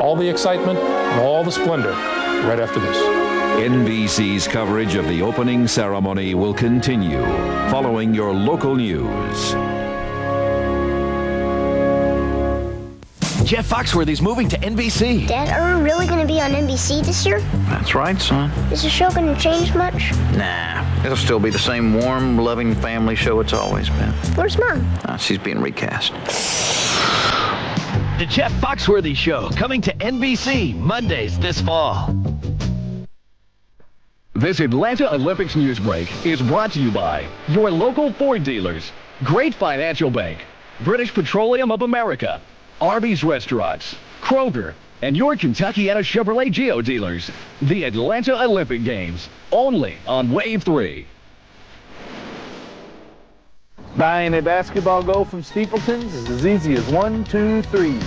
All the excitement and all the splendor right after this. NBC's coverage of the opening ceremony will continue following your local news. Jeff Foxworthy's moving to NBC. Dad, are we really going to be on NBC this year? That's right, son. Is the show going to change much? Nah, it'll still be the same warm, loving family show it's always been. Where's Mom? She's being recast. The Jeff Foxworthy Show, coming to NBC Mondays this fall. This Atlanta Olympics news break is brought to you by your local Ford dealers, Great Financial Bank, British Petroleum of America, Arby's Restaurants, Kroger, and your Kentuckiana Chevrolet Geo dealers. The Atlanta Olympic Games, only on Wave 3. Buying a basketball goal from Steepleton's is as easy as 1, 2, 3.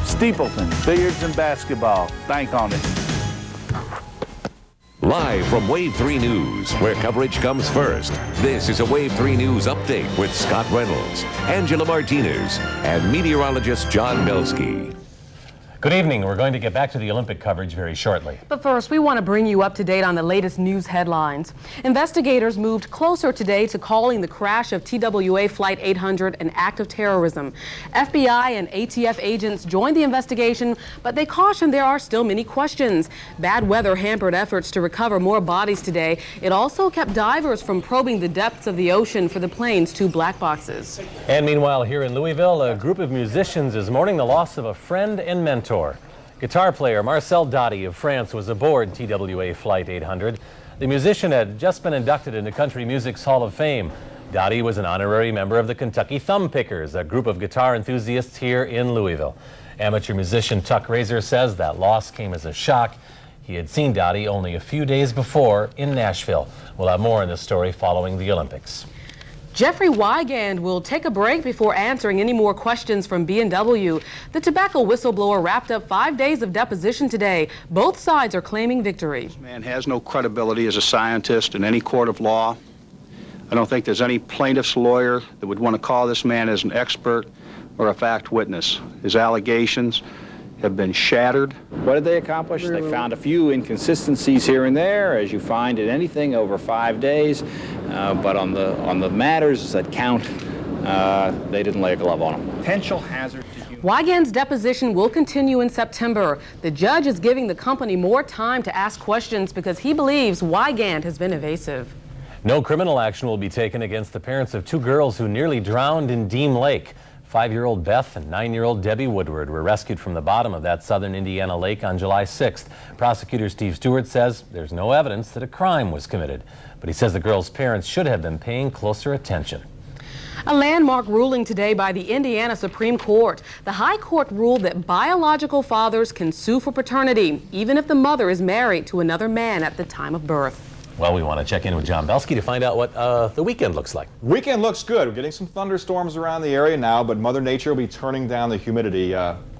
Steepleton's, billiards and basketball. Bank on it. Live from Wave 3 News, where coverage comes first, this is a Wave 3 News update with Scott Reynolds, Angela Martinez, and meteorologist John Belsky. Good evening. We're going to get back to the Olympic coverage very shortly. But first, we want to bring you up to date on the latest news headlines. Investigators moved closer today to calling the crash of TWA Flight 800 an act of terrorism. FBI and ATF agents joined the investigation, but they cautioned there are still many questions. Bad weather hampered efforts to recover more bodies today. It also kept divers from probing the depths of the ocean for the plane's 2 black boxes. And meanwhile, here in Louisville, a group of musicians is mourning the loss of a friend and mentor. Guitar player Marcel Dottie of France was aboard TWA Flight 800. The musician had just been inducted into country music's Hall of Fame. Dottie was an honorary member of the Kentucky Thumbpickers, a group of guitar enthusiasts here in Louisville. Amateur musician Tuck Razor says that loss came as a shock. He had seen Dottie only a few days before in Nashville. We'll have more on this story following the Olympics. Jeffrey Wigand will take a break before answering any more questions from B&W. The tobacco whistleblower wrapped up 5 days of deposition today. Both sides are claiming victory. This man has no credibility as a scientist in any court of law. I don't think there's any plaintiff's lawyer that would want to call this man as an expert or a fact witness. His allegations have been shattered. What did they accomplish? They found a few inconsistencies here and there, as you find in anything over 5 days. But on the matters that count, they didn't lay a glove on them. Potential hazard to human. Wigand's deposition will continue in September. The judge is giving the company more time to ask questions because he believes Wigand has been evasive. No criminal action will be taken against the parents of 2 girls who nearly drowned in Deem Lake. 5-year-old Beth and 9-year-old Debbie Woodward were rescued from the bottom of that southern Indiana lake on July 6th. Prosecutor Steve Stewart says there's no evidence that a crime was committed, but he says the girls' parents should have been paying closer attention. A landmark ruling today by the Indiana Supreme Court. The High Court ruled that biological fathers can sue for paternity, even if the mother is married to another man at the time of birth. Well, we want to check in with John Belsky to find out what the weekend looks like. Weekend looks good. We're getting some thunderstorms around the area now, but Mother Nature will be turning down the humidity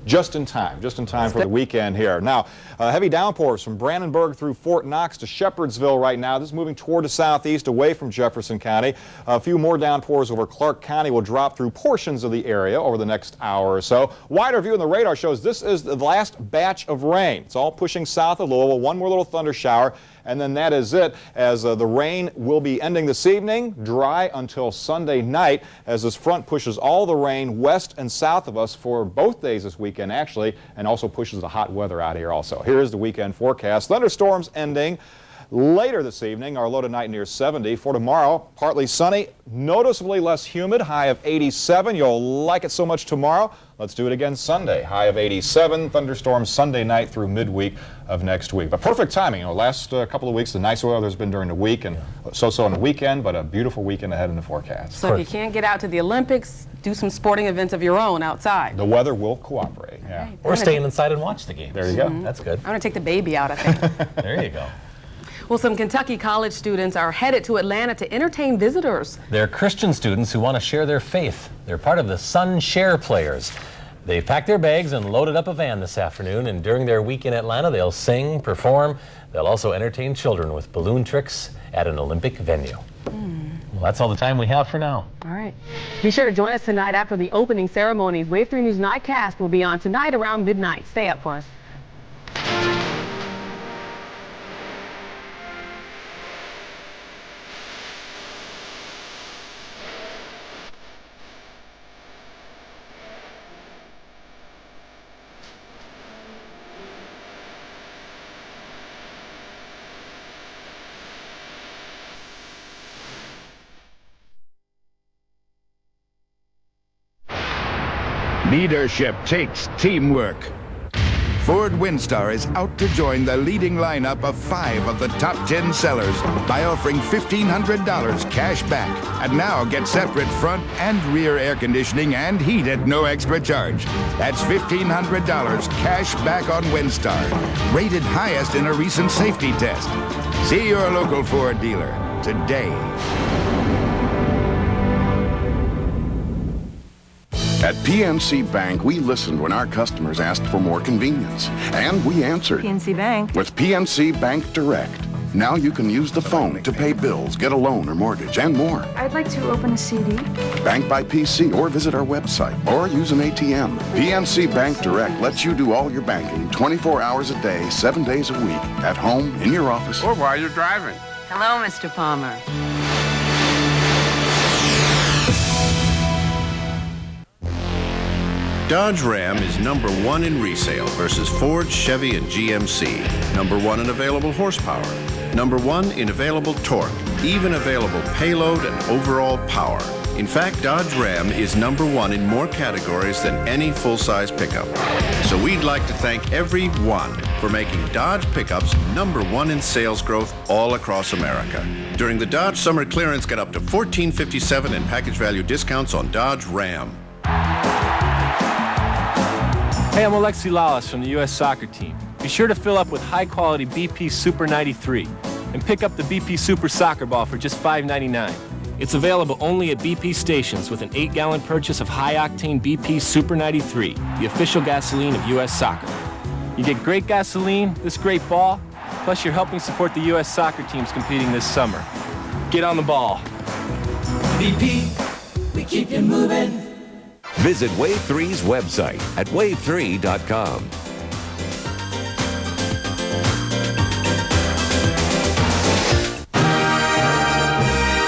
just in time for the weekend here. Now, heavy downpours from Brandenburg through Fort Knox to Shepherdsville right now. This is moving toward the southeast away from Jefferson County. A few more downpours over Clark County will drop through portions of the area over the next hour or so. Wider view in the radar shows this is the last batch of rain. It's all pushing south of Louisville. One more little thunder shower, and then that is it, as the rain will be ending this evening, dry until Sunday night, as this front pushes all the rain west and south of us for both days this weekend, actually, and also pushes the hot weather out here also. Here's the weekend forecast. Thunderstorms ending later this evening. Our low tonight near 70. For tomorrow, partly sunny, noticeably less humid, high of 87. You'll like it so much tomorrow. Let's do it again Sunday, high of 87. Thunderstorms Sunday night through midweek of next week. But perfect timing. You know, last couple of weeks, the nice weather has been during the week and so-so on the weekend, but a beautiful weekend ahead in the forecast. So if you can't get out to the Olympics, do some sporting events of your own outside. The weather will cooperate. Yeah. Right. Or staying inside and watch the games. There you go. That's good. I'm going to take the baby out, I think. There you go. Well, some Kentucky college students are headed to Atlanta to entertain visitors. They're Christian students who want to share their faith. They're part of the Sun Share Players. They've packed their bags and loaded up a van this afternoon, and during their week in Atlanta, they'll sing, perform. They'll also entertain children with balloon tricks at an Olympic venue. Well, that's all the time we have for now. All right. Be sure to join us tonight after the opening ceremonies. Wave 3 News Nightcast will be on tonight around midnight. Stay up for us. Leadership takes teamwork. Ford Windstar is out to join the leading lineup of 5 of the top 10 sellers by offering $1,500 cash back. And now get separate front and rear air conditioning and heat at no extra charge. That's $1,500 cash back on Windstar, rated highest in a recent safety test. See your local Ford dealer today. At PNC Bank, we listened when our customers asked for more convenience, and we answered. PNC Bank. With PNC Bank Direct. Now you can use the phone to pay bills, get a loan or mortgage, and more. I'd like to open a CD. Bank by PC or visit our website or use an ATM. PNC Bank Direct lets you do all your banking 24 hours a day, 7 days a week, at home, in your office, or while you're driving. Hello, Mr. Palmer. Dodge Ram is number 1 in resale versus Ford, Chevy, and GMC. Number 1 in available horsepower. Number 1 in available torque, even available payload and overall power. In fact, Dodge Ram is number 1 in more categories than any full-size pickup. So we'd like to thank everyone for making Dodge pickups number 1 in sales growth all across America. During the Dodge Summer Clearance, get up to $14.57 in package value discounts on Dodge Ram. Hey, I'm Alexi Lalas from the U.S. soccer team. Be sure to fill up with high-quality BP Super 93 and pick up the BP Super Soccer Ball for just $5.99. It's available only at BP stations with an 8-gallon purchase of high-octane BP Super 93, the official gasoline of U.S. soccer. You get great gasoline, this great ball, plus you're helping support the U.S. soccer teams competing this summer. Get on the ball. BP, we keep you moving. Visit Wave 3's website at wave3.com.